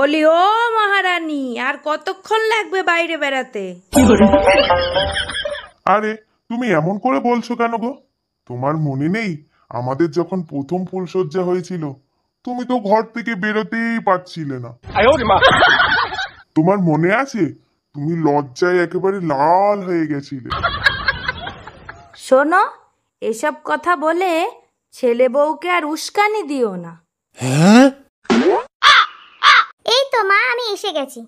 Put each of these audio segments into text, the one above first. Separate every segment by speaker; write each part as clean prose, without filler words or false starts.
Speaker 1: বলি ও মহারানী, আর কতক্ষণ লাগবে বাইরে বেড়াতে?
Speaker 2: আরে তুমি এমন করে বলছো কেন গো? তোমার মনে নেই আমাদের যখন প্রথম ফুলশয্যা হয়েছিল, তুমি তো ঘর থেকে বেরোতেই পারছিলে না। তোমার মনে আছে? তুমি লজ্জায় একেবারে লাল হয়ে গেছিলে।
Speaker 1: শোনো, এসব কথা বলে ছেলে বউকে আর উস্কানি দিও না।
Speaker 3: এই তো মা, আমি এসে গেছি।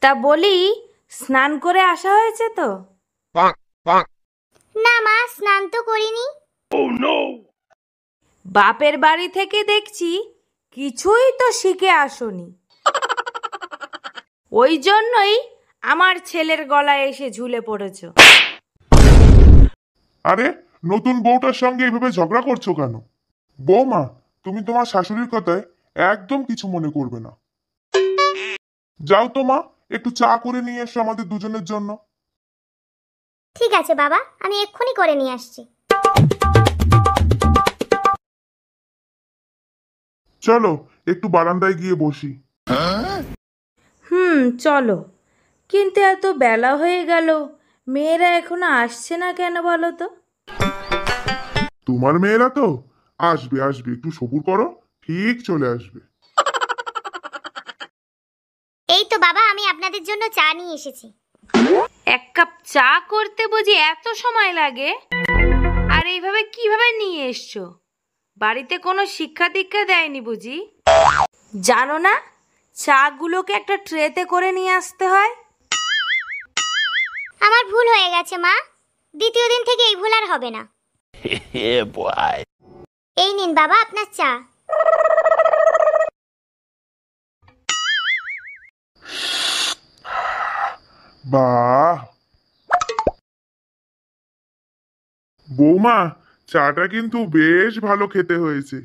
Speaker 1: তা বলি, স্নান করে আসা হয়েছে তো?
Speaker 3: না মা, স্নান তো করিনি।
Speaker 1: বাপের বাড়ি থেকে দেখছি কিছুই তো শিখে আসোনি। ওই জন্যই আমার ছেলের গলায় এসে ঝুলে পড়েছো।
Speaker 2: আরে নতুন বউটার সঙ্গে এইভাবে ঝগড়া করছো কেন? বৌমা, তুমি তোমার শাশুড়ির কথায় একদম কিছু মনে করবে না। যাও তো মা, একটু চা করে নিয়ে এসো আমাদের দুজনের জন্য।
Speaker 3: ঠিক আছে বাবা, আমি এক্ষুনি করে নিয়ে আসছি।
Speaker 2: চলো একটু বারান্দায় গিয়ে বসি।
Speaker 1: চলো, কিন্তু এত বেলা হয়ে গেল, মেয়েরা এখনো আসছে না কেন বলো তো?
Speaker 2: তোমার মেয়েরা তো আসবে আসবে, একটু সবুর করো, ঠিক চলে আসবে।
Speaker 3: এই তো বাবা, আমি আপনাদের জন্য চা নিয়ে এসেছি।
Speaker 1: এক কাপ চা করতে বুঝি এত সময় লাগে? আর এইভাবে কিভাবে নিয়ে এসছো? বাড়িতে কোনো শিক্ষা দীক্ষা দেয়নি বুঝি? জানো না চা গুলোকে একটা ট্রেতে করে নিয়ে আসতে হয়?
Speaker 3: আমার ভুল হয়ে গেছে মা, দ্বিতীয় দিন থেকে এই ভুল আর হবে না। এই নিন বাবা আপনার চা।
Speaker 2: বাহ বৌমা, চাটা কিন্তু বেশ ভালো খেতে হয়েছে।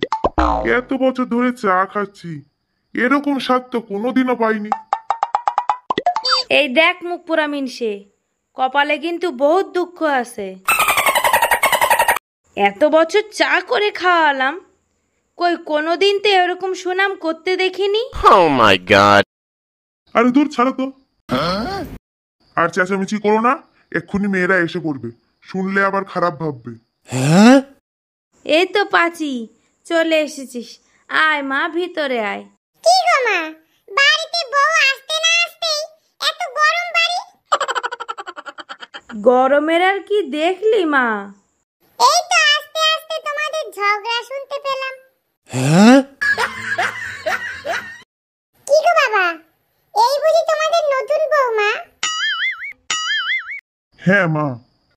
Speaker 2: এত বছর ধরে চা খাচ্ছি, এরকম স্বাদ তো কোনোদিনও পাইনি।
Speaker 1: এই দেখ মুখ পোড়া মিনসে, কপালে কিন্তু বহুত দুঃখ আছে। এত বছর চা করে খাওয়ালাম, কই কোনোদিন তো এরকম সুনাম করতে দেখিনি।
Speaker 4: Oh my god!
Speaker 2: আরে দূর ছাড়ো তো, আর চেঁচামেচি করো না, এক্ষুনি মেয়েরা এসে পড়বে, শুনলে আবার খারাপ ভাববে।
Speaker 1: এই তো পাচি, চলে এসেছিস। আয় মা, ভিতরে আয়।
Speaker 3: কি গো মা, বাড়িতে বউ আসতে না আসতেই এত গরম বাড়ি?
Speaker 1: গরমের আর কি দেখলি মা?
Speaker 3: এই তো আস্তে আস্তে তোমাদের ঝগড়া শুনতে পেলাম। কি গো বাবা, এই বুঝি তোমাদের নতুন বউমা?
Speaker 2: হ্যাঁ মা।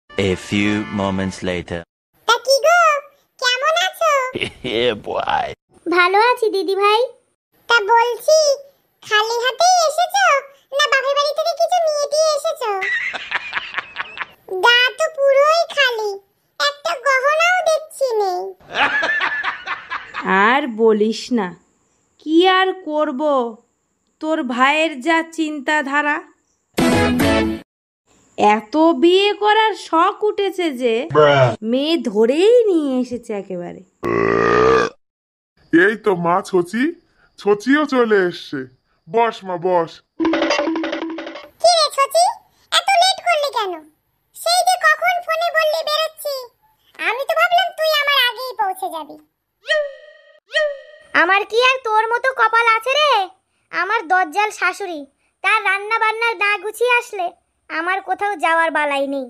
Speaker 4: A few moments later.
Speaker 3: তা কি গো, কেমন আছো?
Speaker 4: Yeah, boy.
Speaker 3: ভালো আছি দিদি ভাই। তা বলছি, খালি হাতেই এসেছো না বাপের বাড়ি থেকে কিছু নিয়ে দিয়ে এসেছো? গা তো পুরোই খালি, একটা গহনাও দেখছি নেই।
Speaker 1: আর বলিস না, কি আর করব, তোর ভাইয়ের যা চিন্তাধারা। এত বিয়ে করার শখ উঠেছে যে মেয়ে ধরেই নিয়ে এসেছে একেবারে।
Speaker 2: এই তো মা ছচি, ছচিও চলে এসছে। বস মা বস।
Speaker 3: কি রে ছচি, এত লেট করলি কেন? সেই যে কখন ফোনে বললি বেরোচ্ছি, আমি তো ভাবলাম তুই আমার আগেই পৌঁছে যাবি। আমার কি আর তোর মতো কপাল আছে রে? আমার দজ্জাল শাশুড়ি, তার রান্না বান্নার না গুছিয়ে আসলে আমার কোথাও যাওয়ার বালাই নেই।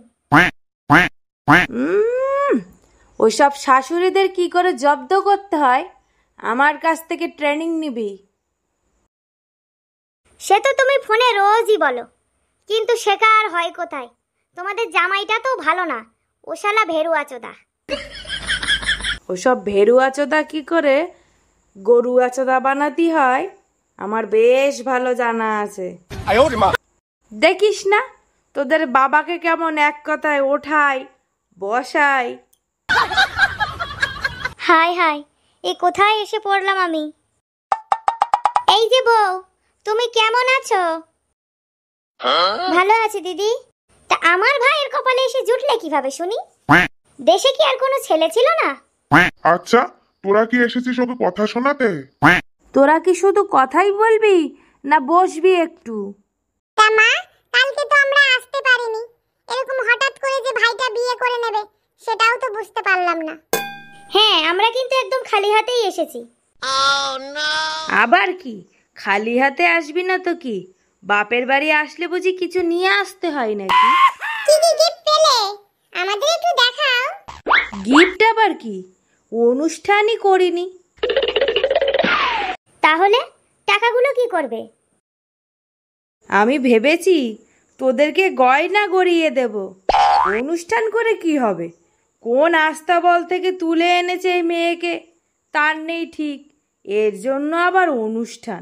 Speaker 1: ওইসব শাশুড়িদের কি করে জব্দ করতে হয় আমার কাছ থেকে ট্রেনিং নিবি।
Speaker 3: সে তো তুমি ফোনে রোজই বলো, কিন্তু শেখা আর হয় কোথায়? তোমাদের জামাইটা তো ভালো না, ও শালা ভেরুয়া চোদা।
Speaker 1: ওসব ভেরুয়া চোদা কি করে গরুয়া চোদা বানাতে হয় আমার বেশ ভালো জানা আছে। দেখিস না তোদের বাবাকে কেমন এক কথায় ওঠায় বসায়।
Speaker 3: হায় হায়, এ কোথায় এসে পড়লাম আমি? এই যে বউ, তুমি কেমন আছো? ভালো আছি দিদি। তা আমার ভাইয়ের কপালে এসে জুটলে কিভাবে শুনি? দেশে কি আর কোনো ছেলে ছিল না?
Speaker 2: আচ্ছা, তোরা কি এসেছিস ওকে কথা শোনাতে?
Speaker 1: তোরা কি শুধু কথাই বলবি না বসবি একটু?
Speaker 3: তা মা, কালকে তো আমরা আসতে পারিনি, এরকম হঠাৎ করে যে ভাইটা বিয়ে করে নেবে সেটাও তো বুঝতে পারলাম না।
Speaker 5: হ্যাঁ, আমরা কিন্তু একদম খালি হাতেই এসেছি।
Speaker 1: আবার কি খালি হাতে আসবি না তো কি? বাপের বাড়ি আসলে বুঝি কিছু নিয়ে আসতে হয় নাকি?
Speaker 3: কি কি গিফট পেলে আমাদের একটু দেখাও।
Speaker 1: গিফট আবার কি? অনুষ্ঠানই করিনি।
Speaker 5: তাহলে টাকাগুলো কি করবে?
Speaker 1: আমি ভেবেছি তোদেরকে গয়না গড়িয়ে দেব। অনুষ্ঠান করে কি হবে? কোন আস্তাবল থেকে তুলে এনেছে এই মেয়েকে তার নেই ঠিক, এর জন্য আবার অনুষ্ঠান।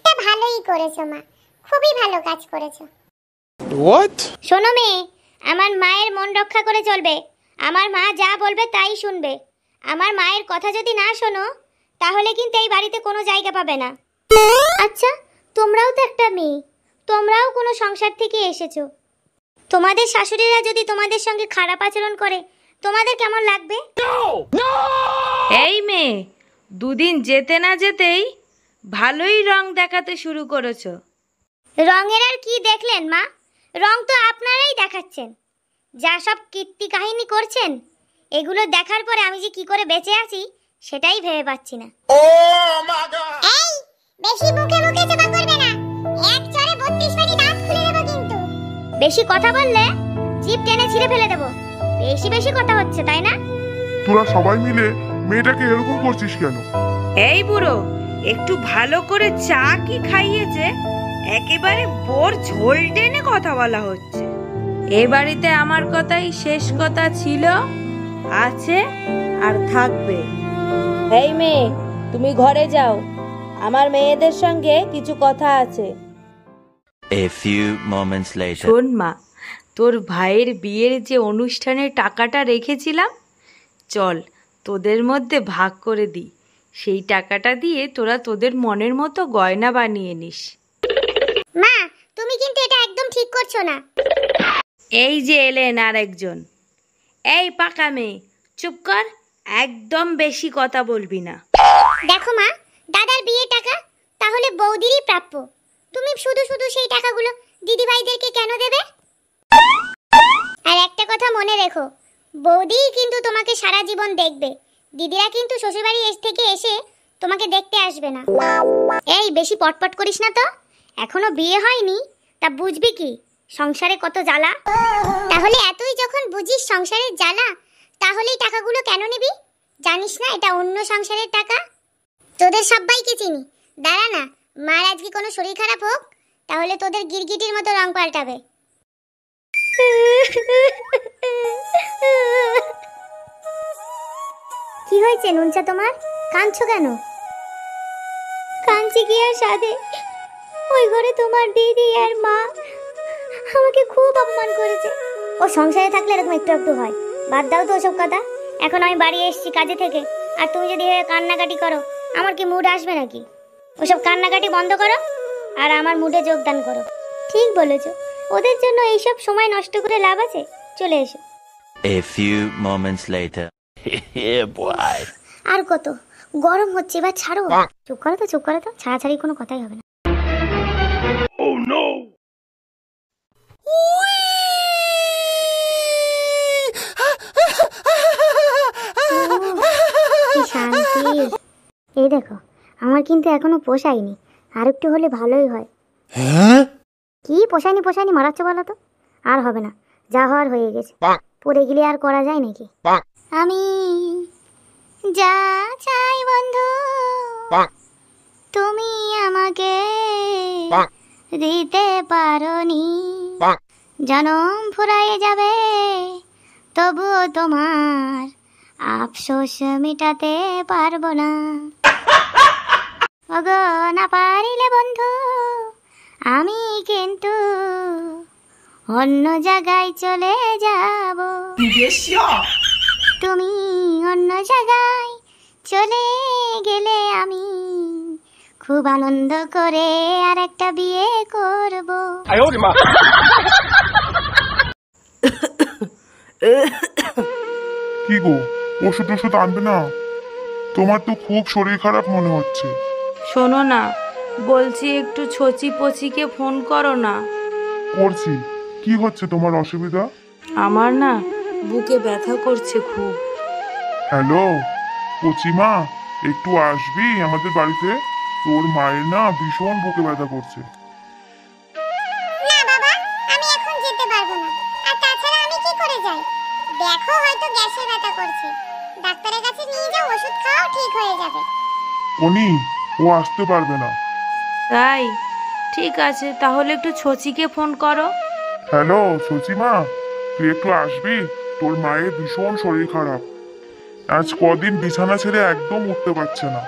Speaker 3: তা ভালোই করেছো মা, খুবই ভালো কাজ করেছো।
Speaker 5: শোনো মেয়ে, আমার মায়ের মন রক্ষা করে চলবে। আমার মা যা বলবে তাই শুনবে। আমার মায়ের কথা যদি না শোনো তাহলে কিন্তু এই বাড়িতে কোনো জায়গা পাবে না। আচ্ছা, তোমরাও তো একটা মেয়ে, তোমরাও কোনো সংসার থেকে এসেছো। তোমাদের শাশুড়িরা যদি তোমাদের সঙ্গে খারাপ আচরণ করে তোমাদের কেমন লাগবে?
Speaker 1: এই মেয়ে, দুদিন যেতে না যেতেই ভালোই রং দেখাতে শুরু করেছো।
Speaker 5: রঙের আর কি দেখলেন মা? রং তো আপনারাই দেখাচ্ছেন। যা সব কীর্তি কাহিনী করছেন, এগুলো দেখার পরে আমি যে কি করে বেঁচে আছি সেটাই ভেবে পাচ্ছি না।
Speaker 3: এই, বেশি মুখে মুখে চাপা করবে না, এক চড়ে 32 ফাটি দাঁত খুলে দেব কিন্তু।
Speaker 5: বেশি কথা বললে জিভ টেনে ছিঁড়ে ফেলে দেবো। বেশি বেশি কথা হচ্ছে, তাই না?
Speaker 2: তোরা সবাই মিলে মেয়েটাকে এরকম করছিস কেন?
Speaker 1: এই বুড়ো, একটু ভালো করে চা কি খাইয়েছে? একেবারে বোর ঝোল টেনে কথা বলা হচ্ছে। এ বাড়িতে আমার কথাই শেষ কথা ছিল, আছে আর থাকবে। এই মেয়ে, তুমি ঘরে যাও, আমার মেয়েদের সঙ্গে কিছু কথা আছে।
Speaker 4: A few moments later.
Speaker 1: শোন মা, তোর ভাইয়ের বিয়ের যে অনুষ্ঠানের টাকাটা রেখেছিলাম, চল তোদের মধ্যে ভাগ করে দিই। সেই টাকাটা দিয়ে তোরা তোদের মনের মতো গয়না বানিয়ে নিস।
Speaker 5: মা, তুমি কিন্তু এটা একদম ঠিক করছো না।
Speaker 1: এই যে এলেন আর একজন। এই পাকা মেয়ে, চুপ কর, একদম বেশি কথা বলবি না।
Speaker 5: দেখো মা, দাদার বিয়ের টাকা তাহলে বৌদিরই প্রাপ্য। তুমি শুধু শুধু সেই টাকাগুলো দিদিভাইদেরকে কেন দেবে? আর একটা কথা মনে রেখো, বৌদি কিন্তু তোমাকে সারা জীবন দেখবে। দিদিরা কিন্তু শ্বশুরবাড়ি থেকে এসে তোমাকে দেখতে আসবে না। এই বেশি পটপট করিস না তো, এখনো বিয়ে হয়নি, তা বুঝবি কি সংসারে কত জ্বালা। তাহলে এতই যখন বুঝিস সংসারের জ্বালা, তাহলে এই টাকাগুলো কেন নিবি? জানিস না এটা অন্য সংসারের টাকা? তোদের সবাইকে চিনি, দাঁড়া না, মার আজকে কোনো শরীর খারাপ হোক, তাহলে তোদের গিরগিটির মতো রং পাল্টাবে। কি হয়েছে নুনচা তোমার? কাঁদছো কেন? কাঁদছি কি আর সাধে, ওই ঘরে তোমার দিদি আর মা আমাকে খুব অপমান করেছে। ও সংসারে থাকলে এরকম একটু একটু হয়, বাদ দাও তো ওসব কথা। এখন আমি বাড়ি এসেছি কাজে থেকে, আর তুমি যদি এভাবে কান্নাকাটি করো আমার কি মুড আসবে নাকি? ওসব কান্নাকাটি বন্ধ করো আর আমার মুডে যোগদান করো। ঠিক বলেছো, ওদের জন্য এইসব সময় নষ্ট করে লাভ আছে? চলে এসো।
Speaker 4: A few moments later. Yeah, boy.
Speaker 5: আর কত গরম হচ্ছে, এবার ছাড়ো। চুপ করো তো, চুপ করো তো, ছাড়াছাড়ি কোনো কথাই হবে না।
Speaker 2: Oh no!
Speaker 5: কি শান্তি। এই দেখো, আমার কিন্তু এখনো পোষায়নি, আর একটু হলে ভালোই হয়। কি পোষায়নি পোষায়নি মারাচ্ছ বলো তো? আর হবে না, যা হওয়ার হয়ে গেছে। পড়ে গেলে আর করা যায় নাকি? আমি যা চাই বন্ধু তুমি আমাকে দিতে পারোনি। জনম ফুরায়ে যাবে তবুও তোমার আফসোস মিটাতে পারবো না। ওগো না পারিলে বন্ধু আমি কিন্তু অন্য জায়গায় চলে যাব। তুমি অন্য জায়গায় চলে গেলে আমি খুব আনন্দ করে আর একটা বিয়ে করব।
Speaker 2: কি গো, ওষুধ টষুধ আনবে না? তোমার তো খুব শরীর খারাপ মনে হচ্ছে।
Speaker 1: শোনো না, বলছি একটু ছচি পচিকে ফোন করো না।
Speaker 2: করছি। কি হচ্ছে তোমার অসুবিধা?
Speaker 1: আমার না বুকে ব্যথা করছে খুব।
Speaker 2: হ্যালো কচিমা, একটু আসবি আমাদের বাড়িতে? তোর মায়ের না ভীষণ বুকে ব্যথা করছে।
Speaker 3: না বাবা, আমি এখন যেতে পারবো না। আর তাছাড়া আমি কি করে যাই? দেখো হয়তো গ্যাসে ব্যথা করছে, ডাক্তারের কাছে নিয়ে যাও, ওষুধ খাও, ঠিক হয়ে যাবে।
Speaker 2: উনি ও আসতে পারবে না।
Speaker 1: তাই? ঠিক আছে, তাহলে একটু ছচিকে ফোন করো।
Speaker 2: হ্যালো সচিমা, তুই একটু আসবি? তোর মায়ের ভীষণ শরীর খারাপ, আজ কদিন বিছানা ছেড়ে একদম উঠতে পারছে না।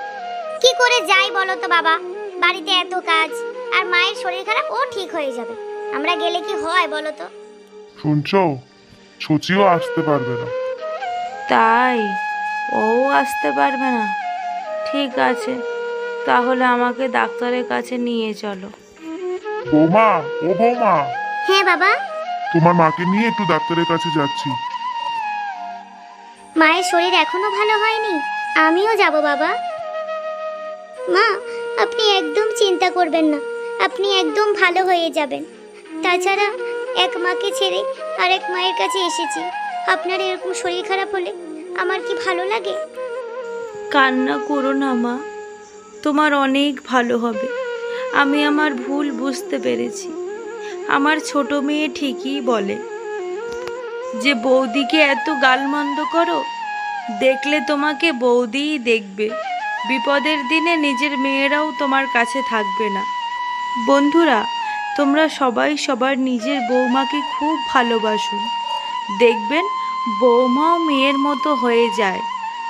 Speaker 5: কি করে যাই বলো তো বাবা, বাড়িতে এত কাজ, আর মায়ের শরীর খারাপ, ও ঠিক হয়ে যাবে। আমরা গেলে কি হয় বলো তো?
Speaker 2: শুনছো, সচিও আসতে পারবে না।
Speaker 1: তাই? ও আসতে পারবে না? ঠিক আছে, তাহলে আমাকে ডাক্তারের কাছে নিয়ে চলো।
Speaker 2: বৌমা, ও বৌমা,
Speaker 5: হ্যাঁ বাবা।
Speaker 2: তোমার মাকে নিয়ে একটু ডাক্তারের কাছে যাচ্ছি।
Speaker 5: মায়ের শরীর এখনো ভালো হয়নি, আমিও যাব বাবা। মা, আপনি একদম চিন্তা করবেন না, আপনি একদম ভালো হয়ে যাবেন। তাছাড়া এক মাকে ছেড়ে আরেক মায়ের কাছে এসেছি, আপনার এরকম শরীর খারাপ হলে আমার কি ভালো লাগে?
Speaker 1: কান্না করো না মা, তোমার অনেক ভালো হবে। আমি আমার ভুল বুঝতে পেরেছি। আমার ছোট মেয়ে ঠিকই বলে যে বৌদিকে এত গালমন্দ করো, দেখলে তোমাকে বৌদিই দেখবে, বিপদের দিনে নিজের মেয়েরাও তোমার কাছে থাকবে না। বন্ধুরা, তোমরা সবাই সবার নিজের বৌমাকে খুব ভালোবাসুন, দেখবেন বৌমাও মেয়ের মতো হয়ে যায়।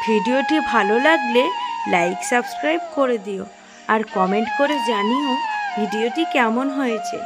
Speaker 1: ভিডিওটি ভালো লাগলে লাইক সাবস্ক্রাইব করে দিও, আর কমেন্ট করে জানিও ভিডিওটি কেমন হয়েছে।